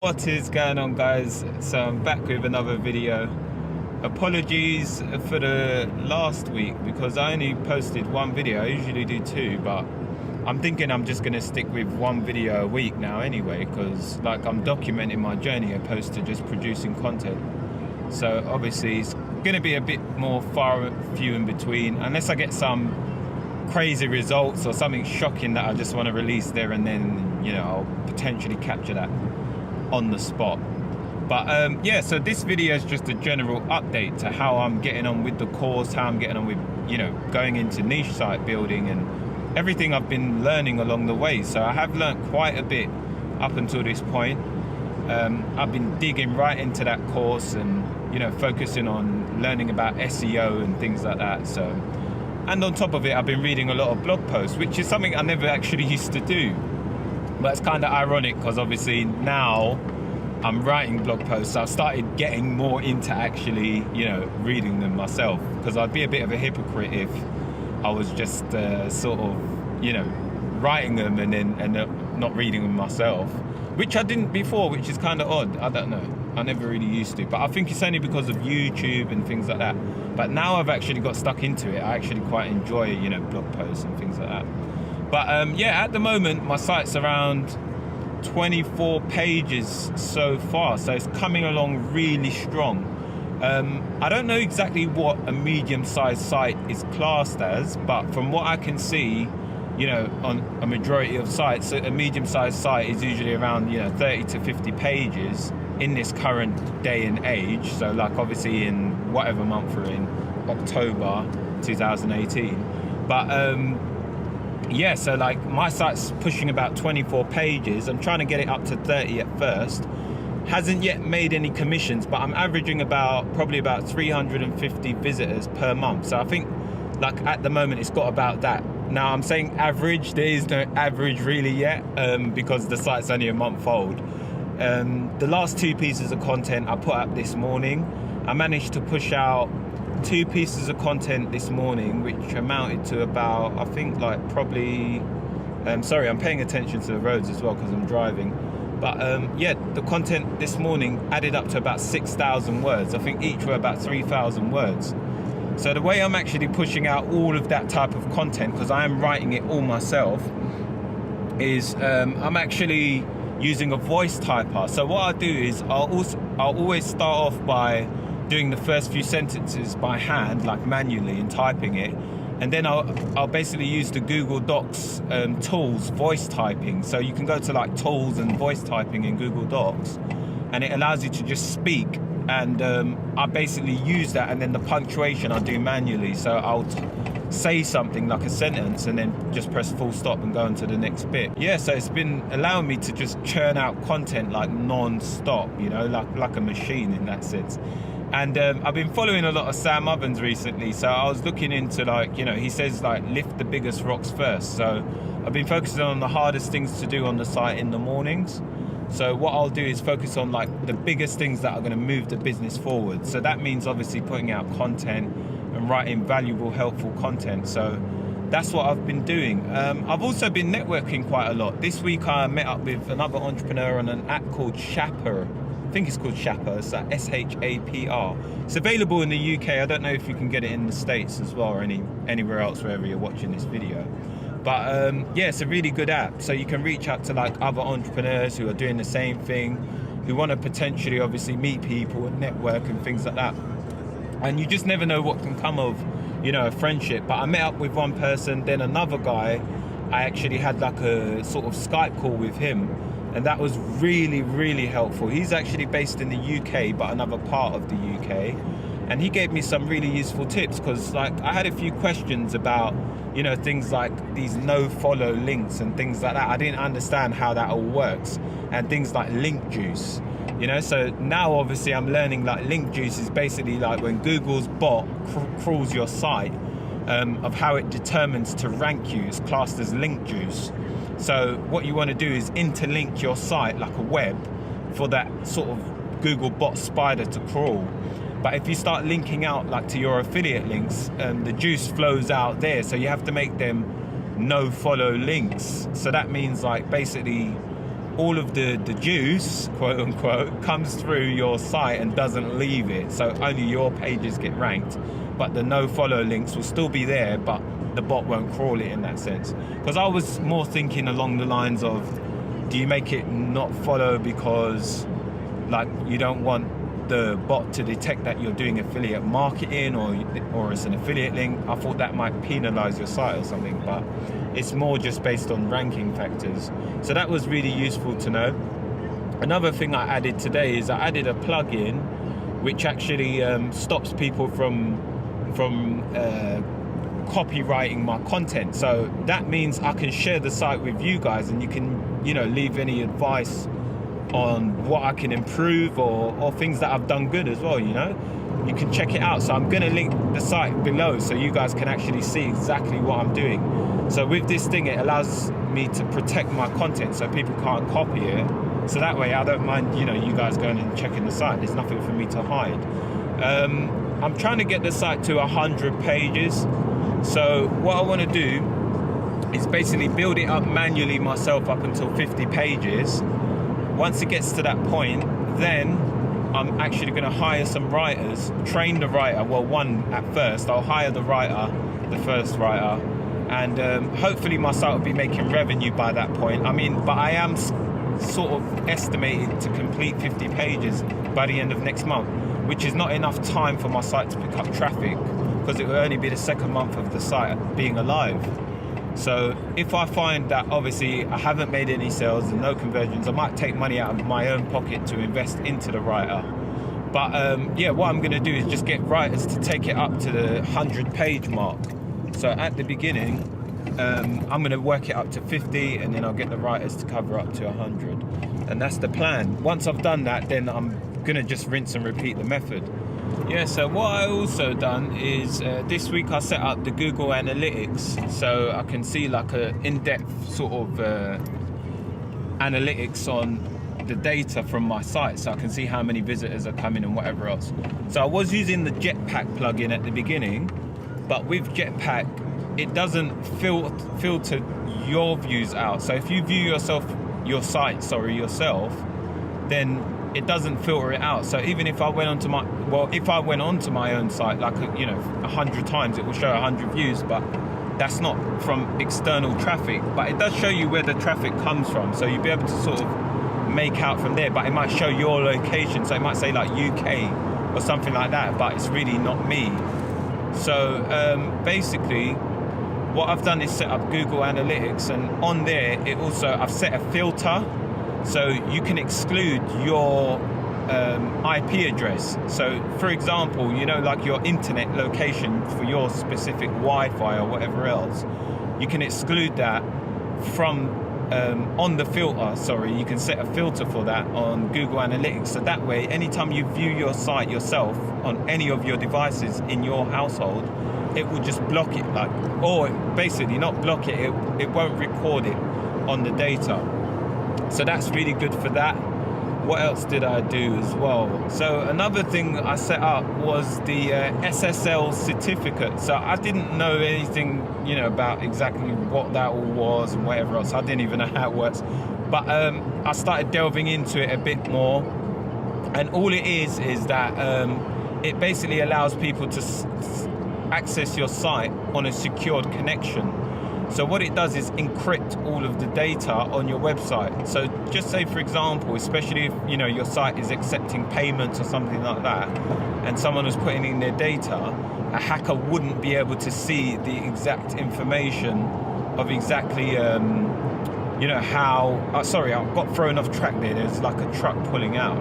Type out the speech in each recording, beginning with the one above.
What is going on, guys? So I'm back with another video. Apologies for the last week because I only posted one video. I usually do two, but I'm thinking I'm just going to stick with one video a week now anyway, because like I'm documenting my journey opposed to just producing content. So obviously it's going to be a bit more few in between, unless I get some crazy results or something shocking that I just want to release there and then, you know, I'll potentially capture that on the spot. But yeah, so this video is just a general update to how I'm getting on with the course, how I'm getting on with, you know, going into niche site building and everything I've been learning along the way. So I have learned quite a bit up until this point. I've been digging right into that course and, you know, focusing on learning about SEO and things like that. So, and on top of it, I've been reading a lot of blog posts, which is something I never actually used to do. But it's kind of ironic because obviously now I'm writing blog posts. So I've started getting more into actually, you know, reading them myself, because I'd be a bit of a hypocrite if I was just sort of, you know, writing them and then not reading them myself, which I didn't before, which is kind of odd. I don't know. I never really used to, but I think it's only because of YouTube and things like that. But now I've actually got stuck into it. I actually quite enjoy, you know, blog posts and things like that. But yeah, at the moment, my site's around 24 pages so far. So it's coming along really strong. I don't know exactly what a medium-sized site is classed as, but from what I can see, you know, on a majority of sites, a medium-sized site is usually around, you know, 30 to 50 pages in this current day and age. So like obviously in whatever month we're in, October 2018. But yeah, so like my site's pushing about 24 pages. I'm trying to get it up to 30 at first. Hasn't yet made any commissions, but I'm averaging probably about 350 visitors per month. So I think like at the moment it's got about that. Now I'm saying average, there is no average really yet, because the site's only a month old. The last two pieces of content I put up this morning, I managed to push out 2 pieces of content this morning, which amounted to about, I think like probably, sorry, I'm paying attention to the roads as well because I'm driving. But yeah, the content this morning added up to about 6,000 words. I think each were about 3,000 words. So the way I'm actually pushing out all of that type of content, because I am writing it all myself, is I'm actually using a voice typer. So what I do is I'll always start off by doing the first few sentences by hand, like manually and typing it, and then I'll basically use the Google Docs tools, voice typing. So you can go to like tools and voice typing in Google Docs, and it allows you to just speak. And I basically use that, and then the punctuation I do manually. So I'll say something like a sentence and then just press full stop and go on to the next bit. Yeah, so it's been allowing me to just churn out content like non-stop, you know, like a machine in that sense. And I've been following a lot of Sam Ovens recently, so I was looking into, like, you know, he says like lift the biggest rocks first. So I've been focusing on the hardest things to do on the site in the mornings. So what I'll do is focus on like the biggest things that are going to move the business forward. So that means obviously putting out content and writing valuable, helpful content. So that's what I've been doing. I've also been networking quite a lot. This week I met up with another entrepreneur on an app called Shapr. I think it's called Shapr. It's like SHAPR. It's available in the UK. I don't know if you can get it in the States as well, or anywhere else wherever you're watching this video. But yeah, it's a really good app. So you can reach out to like other entrepreneurs who are doing the same thing, who want to potentially obviously meet people and network and things like that. And you just never know what can come of, you know, a friendship. But I met up with one person, then another guy, I actually had like a sort of Skype call with him. And that was really, really helpful. He's actually based in the UK, but another part of the UK. And he gave me some really useful tips, because like I had a few questions about, you know, things like these no follow links and things like that. I didn't understand how that all works, and things like link juice, you know. So now obviously I'm learning like link juice is basically like when Google's bot crawls your site, of how it determines to rank you is classed as link juice. So what you want to do is interlink your site like a web for that sort of Google bot spider to crawl. But if you start linking out like to your affiliate links, the juice flows out there. So you have to make them no follow links. So that means like basically all of the juice, quote unquote, comes through your site and doesn't leave it. So only your pages get ranked, but the no follow links will still be there, but the bot won't crawl it in that sense. Because I was more thinking along the lines of, do you make it not follow because like you don't want the bot to detect that you're doing affiliate marketing or it's an affiliate link? I thought that might penalize your site or something, but it's more just based on ranking factors. So that was really useful to know. Another thing I added today is I added a plugin which actually stops people from copywriting my content. So that means I can share the site with you guys, and you can, you know, leave any advice on what I can improve or things that I've done good as well, you know. You can check it out. So I'm going to link the site below so you guys can actually see exactly what I'm doing. So with this thing, it allows me to protect my content so people can't copy it. So that way I don't mind, you know, you guys going and checking the site. There's nothing for me to hide. I'm trying to get the site to 100 pages. So what I want to do is basically build it up manually myself up until 50 pages. Once it gets to that point, then I'm actually going to hire some writers, train the writer. Well, one at first. I'll hire the writer, the first writer, and hopefully my site will be making revenue by that point. I mean, but I am sort of estimated to complete 50 pages by the end of next month, which is not enough time for my site to pick up traffic, because it will only be the second month of the site being alive. So if I find that obviously I haven't made any sales and no conversions, I might take money out of my own pocket to invest into the writer. But yeah, what I'm going to do is just get writers to take it up to the 100-page mark. So at the beginning, I'm going to work it up to 50, and then I'll get the writers to cover up to 100. And that's the plan. Once I've done that, then I'm going to just rinse and repeat the method. Yeah, so what I also done is this week I set up the Google Analytics, so I can see like a in-depth sort of analytics on the data from my site, so I can see how many visitors are coming and whatever else. So I was using the Jetpack plugin at the beginning, but with Jetpack it doesn't filter your views out. So if you view yourself, then it doesn't filter it out. So even if I went onto my, if I went onto my own site, like, you know, 100 times, it will show 100 views, but that's not from external traffic. But it does show you where the traffic comes from, so you'll be able to sort of make out from there. But it might show your location, so it might say like UK or something like that, but it's really not me. So basically what I've done is set up Google Analytics, and on there it also, I've set a filter. So you can exclude your IP address. So for example, you know, like your internet location for your specific Wi-Fi or whatever else, you can exclude that from on the filter. Sorry, you can set a filter for that on Google Analytics. So that way, anytime you view your site yourself on any of your devices in your household, it will just block it, like, or basically not block it, it won't record it on the data. So that's really good for that. What else did I do as well? So another thing I set up was the SSL certificate. So I didn't know anything, you know, about exactly what that all was and whatever else. I didn't even know how it works. But I started delving into it a bit more. And all it is that it basically allows people to access your site on a secured connection. So what it does is encrypt all of the data on your website. So just say, for example, especially if, you know, your site is accepting payments or something like that, and someone was putting in their data, a hacker wouldn't be able to see the exact information of exactly, you know, how, sorry, I got thrown off track there. There's like a truck pulling out.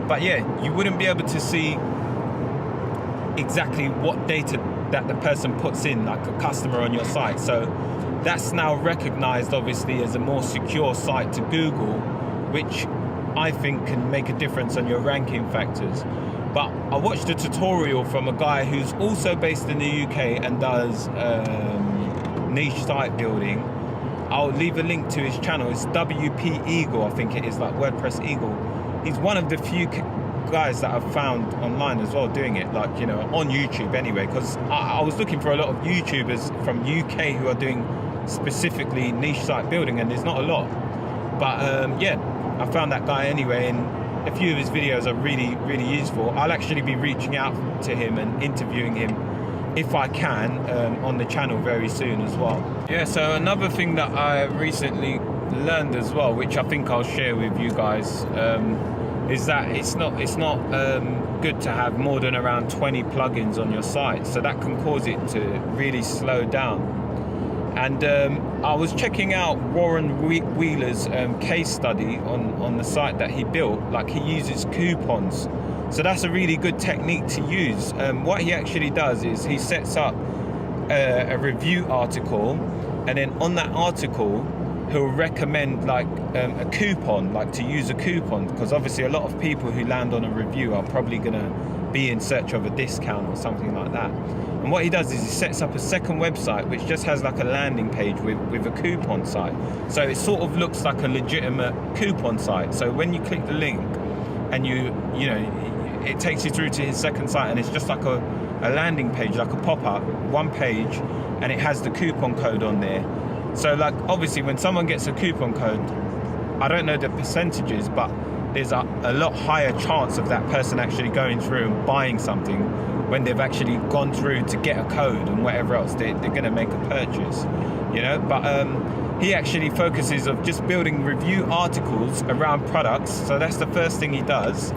But yeah, you wouldn't be able to see exactly what data that the person puts in, like a customer on your site. So that's now recognized obviously as a more secure site to Google, which I think can make a difference on your ranking factors. But I watched a tutorial from a guy who's also based in the UK and does niche site building. I'll leave a link to his channel. It's WP Eagle, I think it is, like WordPress Eagle. He's one of the few guys that I've found online as well doing it, like, you know, on YouTube anyway, because I was looking for a lot of YouTubers from UK who are doing specifically niche site building, and there's not a lot. But yeah, I found that guy anyway, and a few of his videos are really, really useful. I'll actually be reaching out to him and interviewing him if I can on the channel very soon as well. Yeah, so another thing that I recently learned as well, which I think I'll share with you guys, is that it's not good to have more than around 20 plugins on your site. So that can cause it to really slow down. And I was checking out Warren Wheeler's case study on the site that he built. Like, he uses coupons. So that's a really good technique to use. What he actually does is he sets up a review article, and then on that article, he'll recommend like a coupon, like to use a coupon, because obviously a lot of people who land on a review are probably gonna be in search of a discount or something like that. And what he does is he sets up a second website which just has like a landing page with a coupon site. So it sort of looks like a legitimate coupon site. So when you click the link and you know, it takes you through to his second site, and it's just like a landing page, like a pop-up, one page, and it has the coupon code on there. So like, obviously when someone gets a coupon code, I don't know the percentages, but there's a lot higher chance of that person actually going through and buying something when they've actually gone through to get a code and whatever else. They're going to make a purchase, you know. But he actually focuses of just building review articles around products. So that's the first thing he does.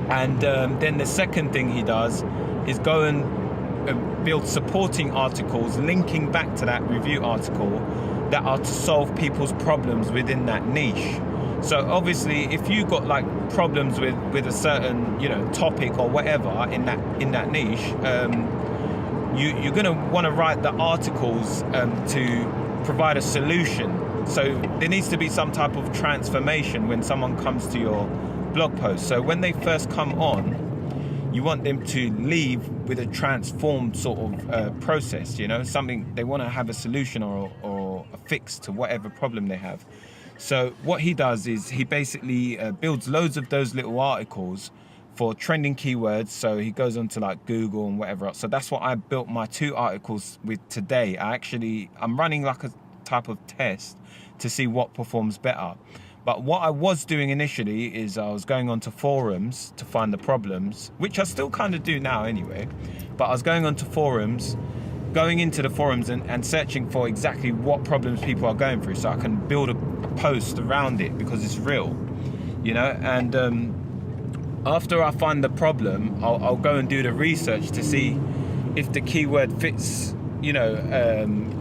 And then the second thing he does is go and build supporting articles linking back to that review article that are to solve people's problems within that niche. So obviously, if you got like problems with a certain, you know, topic or whatever in that niche, you're going to want to write the articles to provide a solution. So there needs to be some type of transformation when someone comes to your blog post. So when they first come on, you want them to leave with a transformed sort of process, you know, something they want to have a solution or a fix to whatever problem they have. So what he does is he basically builds loads of those little articles for trending keywords. So he goes on to like Google and whatever else. So that's what I built my 2 articles with today. I'm running like a type of test to see what performs better. But what I was doing initially is I was going onto forums to find the problems, which I still kind of do now anyway. But I was going onto forums, going into the forums and searching for exactly what problems people are going through, so I can build a post around it because it's real, you know. And after I find the problem, I'll go and do the research to see if the keyword fits, you know,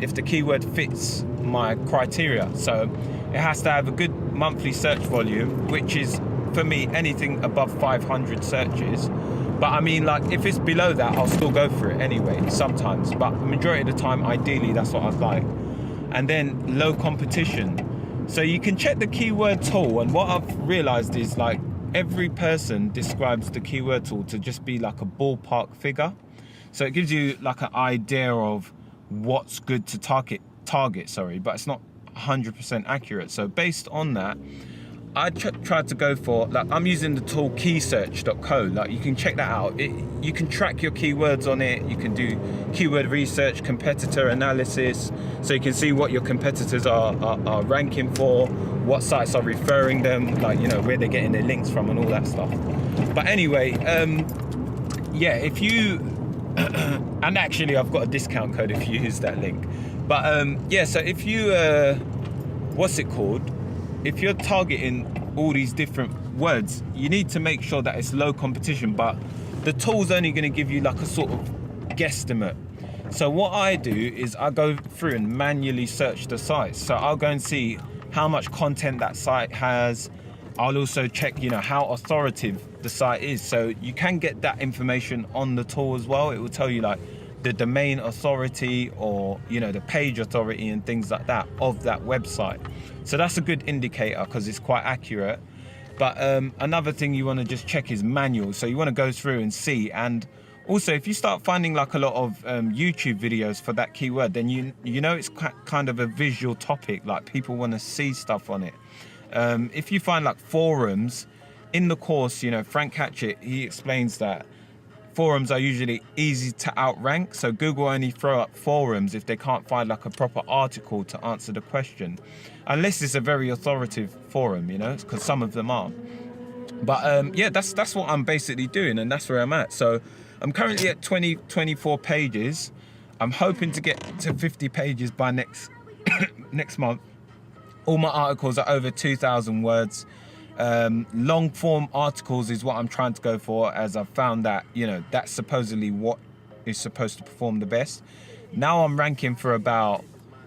if the keyword fits my criteria. So it has to have a good monthly search volume, which is for me anything above 500 searches. But I mean, like, if it's below that, I'll still go for it anyway sometimes, but the majority of the time, ideally, that's what I'd like. And then low competition. So you can check the keyword tool, and what I've realized is like every person describes the keyword tool to just be like a ballpark figure. So it gives you like an idea of what's good to target, but it's not 100% accurate. So based on that, I tried to go for, like, I'm using the tool keysearch.co. Like, you can check that out. You can track your keywords on it. You can do keyword research, competitor analysis, so you can see what your competitors are ranking for, what sites are referring them, like, you know, where they're getting their links from and all that stuff. But anyway, yeah, if you and actually I've got a discount code if you use that link. But yeah, so if you what's it called, if you're targeting all these different words, you need to make sure that it's low competition, but the tool's only going to give you like a sort of guesstimate. So what I do is I go through and manually search the sites. So I'll go and see how much content that site has. I'll also check, you know, how authoritative the site is. So you can get that information on the tool as well. It will tell you like the domain authority, or, you know, the page authority and things like that of that website. So that's a good indicator because it's quite accurate. But another thing you want to just check is manual. So you want to go through and see. And also, if you start finding like a lot of YouTube videos for that keyword, then you know it's kind of a visual topic, like people want to see stuff on it. If you find like forums, in the course, you know, Frank Hatchett, he explains that forums are usually easy to outrank. So Google only throw up forums if they can't find like a proper article to answer the question, unless it's a very authoritative forum, you know, because some of them are. But yeah, that's what I'm basically doing, and that's where I'm at. So I'm currently at 24 pages. I'm hoping to get to 50 pages by next month. All my articles are over 2,000 words. Long form articles is what I'm trying to go for, as I've found that, you know, that's supposedly what is supposed to perform the best. Now I'm ranking for about,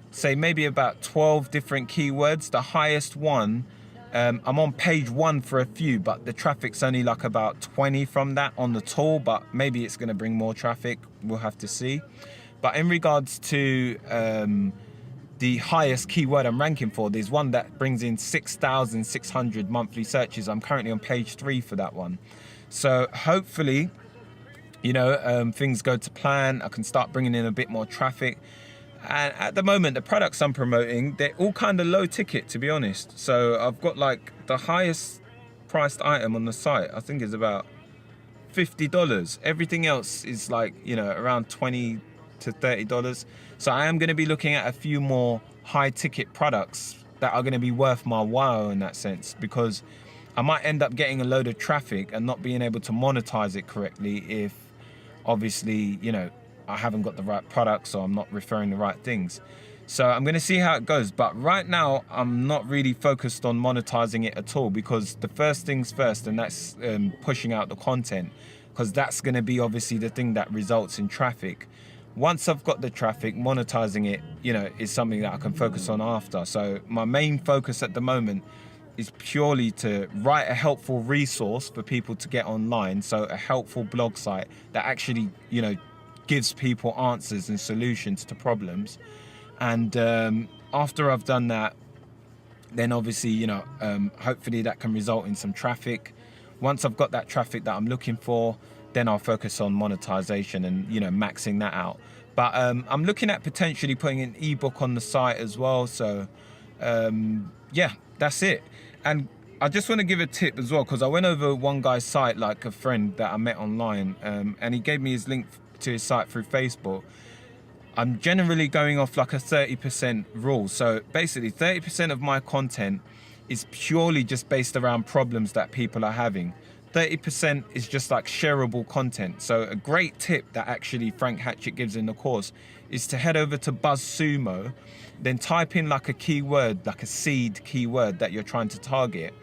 say, maybe about 12 different keywords. The highest one, I'm on page 1 for a few, but the traffic's only like about 20 from that on the tool, but maybe it's going to bring more traffic. We'll have to see. But in regards to the highest keyword I'm ranking for, there's one that brings in 6,600 monthly searches. I'm currently on page 3 for that one. So hopefully, you know, things go to plan. I can start bringing in a bit more traffic. And at the moment, the products I'm promoting, they're all kind of low ticket, to be honest. So I've got like the highest priced item on the site, I think is about $50. Everything else is like, you know, around $20 to $30. So I am going to be looking at a few more high ticket products that are going to be worth my while in that sense, because I might end up getting a load of traffic and not being able to monetize it correctly if obviously, you know, I haven't got the right products or I'm not referring the right things. So I'm going to see how it goes. But right now, I'm not really focused on monetizing it at all, because the first things first, and that's pushing out the content, because that's going to be obviously the thing that results in traffic. Once I've got the traffic, monetizing it, you know, is something that I can focus on after. So my main focus at the moment is purely to write a helpful resource for people to get online. So a helpful blog site that actually, you know, gives people answers and solutions to problems. And after I've done that, then obviously, you know, hopefully that can result in some traffic. Once I've got that traffic that I'm looking for, then I'll focus on monetization and, you know, maxing that out. But I'm looking at potentially putting an ebook on the site as well. So yeah, that's it. And I just want to give a tip as well, because I went over one guy's site, like a friend that I met online, and he gave me his link to his site through Facebook. I'm generally going off like a 30% rule. So basically 30% of my content is purely just based around problems that people are having. 30% is just like shareable content. So a great tip that actually Frank Hatchett gives in the course is to head over to BuzzSumo, then type in like a keyword, like a seed keyword that you're trying to target,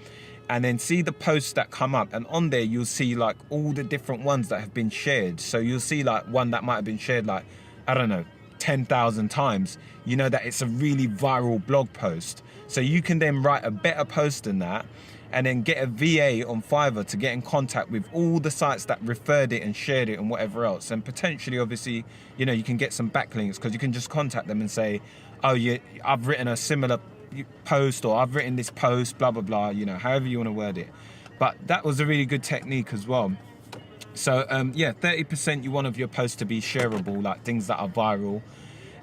and then see the posts that come up, and on there you'll see like all the different ones that have been shared. So you'll see like one that might have been shared like, I don't know, 10,000 times. You know that it's a really viral blog post. So you can then write a better post than that, and then get a VA on Fiverr to get in contact with all the sites that referred it and shared it and whatever else. And potentially, obviously, you know, you can get some backlinks, because you can just contact them and say, oh yeah, I've written a similar post, or I've written this post, blah blah blah, you know, however you want to word it. But that was a really good technique as well. So yeah, 30% you want of your posts to be shareable, like things that are viral,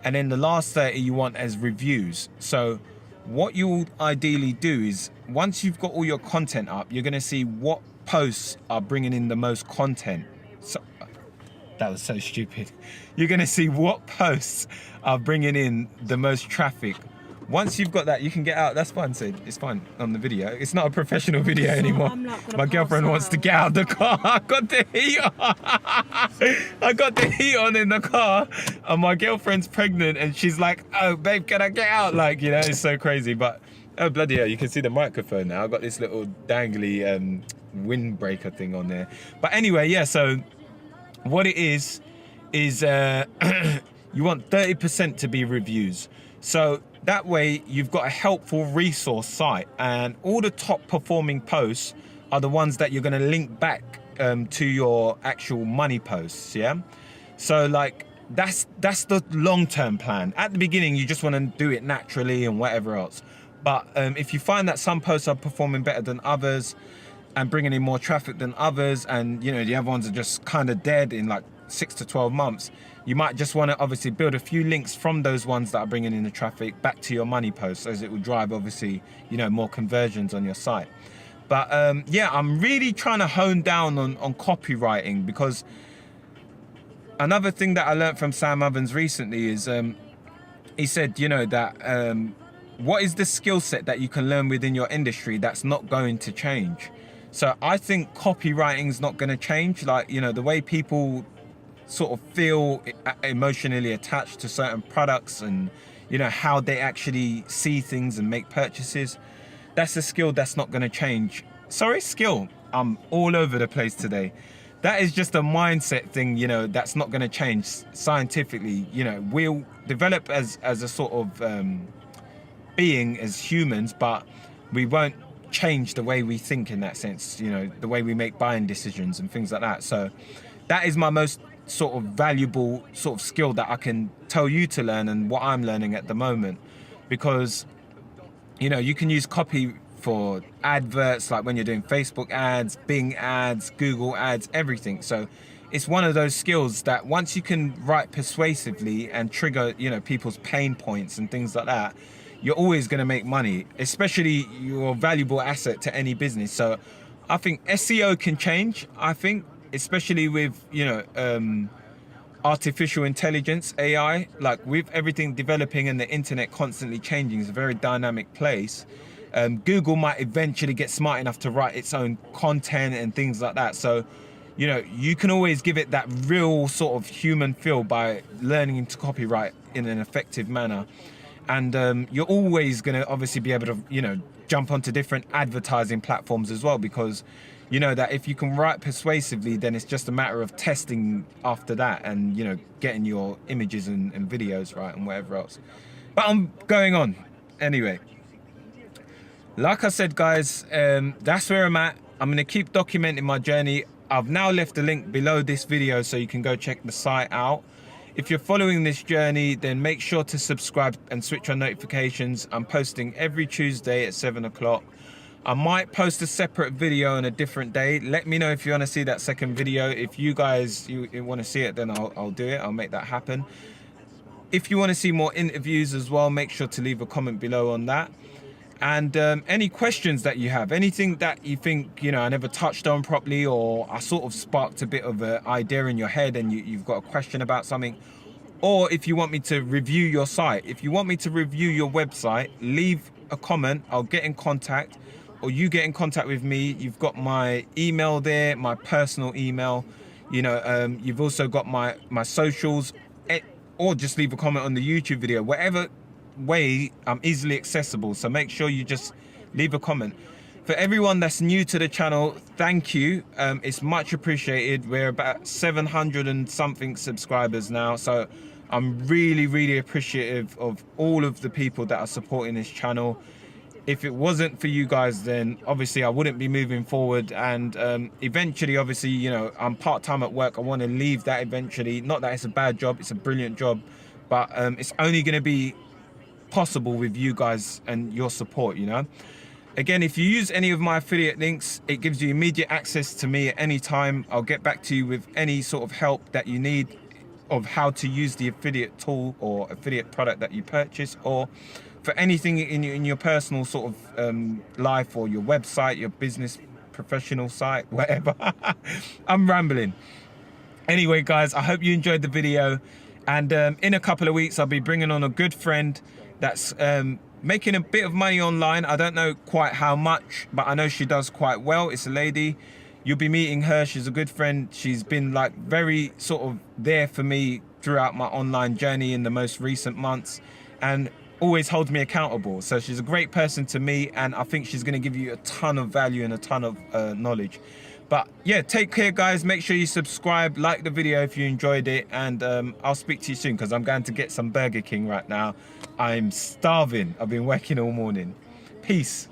and then the last 30 you want as reviews. So what you'll ideally do is, once you've got all your content up, you're going to see what posts are bringing in the most content. So that was so stupid. You're going to see what posts are bringing in the most traffic. Once you've got that, you can get out. That's fine, Sid. It's fine on the video. It's not a professional video anymore. My girlfriend wants to get out of the car. I got the heat on. I got the heat on in the car, and my girlfriend's pregnant, and she's like, "Oh, babe, can I get out?" Like, you know, it's so crazy. But oh bloody hell, you can see the microphone now. I got this little dangly windbreaker thing on there. But anyway, yeah. So what it is you want 30% to be reviews. So that way you've got a helpful resource site, and all the top performing posts are the ones that you're going to link back to your actual money posts. Yeah. So like that's the long-term plan. At the beginning, you just want to do it naturally and whatever else. But if you find that some posts are performing better than others and bringing in more traffic than others, and you know the other ones are just kind of dead in like 6 to 12 months, you might just want to obviously build a few links from those ones that are bringing in the traffic back to your money posts, as it will drive obviously, you know, more conversions on your site. But yeah, I'm really trying to hone down on copywriting, because another thing that I learned from Sam Ovens recently is he said, you know, that what is the skill set that you can learn within your industry that's not going to change? So I think copywriting's not going to change. Like, you know, the way people sort of feel emotionally attached to certain products and, you know, how they actually see things and make purchases, that's a skill that's not going to change. Sorry, skill. I'm all over the place today. That is just a mindset thing, you know, that's not going to change scientifically. You know, we'll develop as a sort of being as humans, but we won't change the way we think in that sense, you know, the way we make buying decisions and things like that. So that is my most sort of valuable sort of skill that I can tell you to learn, and what I'm learning at the moment, because, you know, you can use copy for adverts, like when you're doing Facebook ads, Bing ads, Google ads, everything. So it's one of those skills that once you can write persuasively and trigger, you know, people's pain points and things like that, you're always going to make money, especially your valuable asset to any business. So I think SEO can change, I think, especially with, you know, artificial intelligence, AI, like with everything developing and the internet constantly changing, it's a very dynamic place. Google might eventually get smart enough to write its own content and things like that. So, you know, you can always give it that real sort of human feel by learning to copyright in an effective manner. And you're always going to obviously be able to, you know, jump onto different advertising platforms as well, because you know that if you can write persuasively, then it's just a matter of testing after that and, you know, getting your images and videos right and whatever else. But I'm going on. Anyway, like I said, guys, that's where I'm at. I'm going to keep documenting my journey. I've now left a link below this video so you can go check the site out. If you're following this journey, then make sure to subscribe and switch on notifications. I'm posting every Tuesday at 7 o'clock. I might post a separate video on a different day. Let me know if you want to see that second video. If you guys you want to see it, then I'll do it. I'll make that happen. If you want to see more interviews as well, make sure to leave a comment below on that. And any questions that you have, anything that you think, you know, I never touched on properly, or I sort of sparked a bit of an idea in your head and you've got a question about something, or if you want me to review your site, if you want me to review your website, leave a comment. I'll get in contact, or you get in contact with me. You've got my email there, my personal email. You know, you've also got my socials, or just leave a comment on the YouTube video. Whatever way, I'm easily accessible, so make sure you just leave a comment. For everyone that's new to the channel, thank you. It's much appreciated. We're about 700 and something subscribers now, so I'm really appreciative of all of the people that are supporting this channel. If it wasn't for you guys, then obviously I wouldn't be moving forward. And eventually, obviously, you know, I'm part-time at work. I want to leave that eventually. Not that it's a bad job, it's a brilliant job, but it's only going to be possible with you guys and your support, you know. Again, if you use any of my affiliate links, it gives you immediate access to me at any time. I'll get back to you with any sort of help that you need of how to use the affiliate tool or affiliate product that you purchase, or for anything in your personal sort of life, or your website, your business professional site, whatever. I'm rambling. Anyway, guys, I hope you enjoyed the video, and in a couple of weeks I'll be bringing on a good friend that's making a bit of money online. I don't know quite how much, but I know she does quite well. It's a lady. You'll be meeting her. She's a good friend. She's been like very sort of there for me throughout my online journey in the most recent months, and always holds me accountable. So she's a great person to me, and I think she's going to give you a ton of value and a ton of knowledge. But yeah, take care, guys. Make sure you subscribe, like the video if you enjoyed it, and I'll speak to you soon, because I'm going to get some Burger King right now. I'm starving. I've been working all morning. Peace.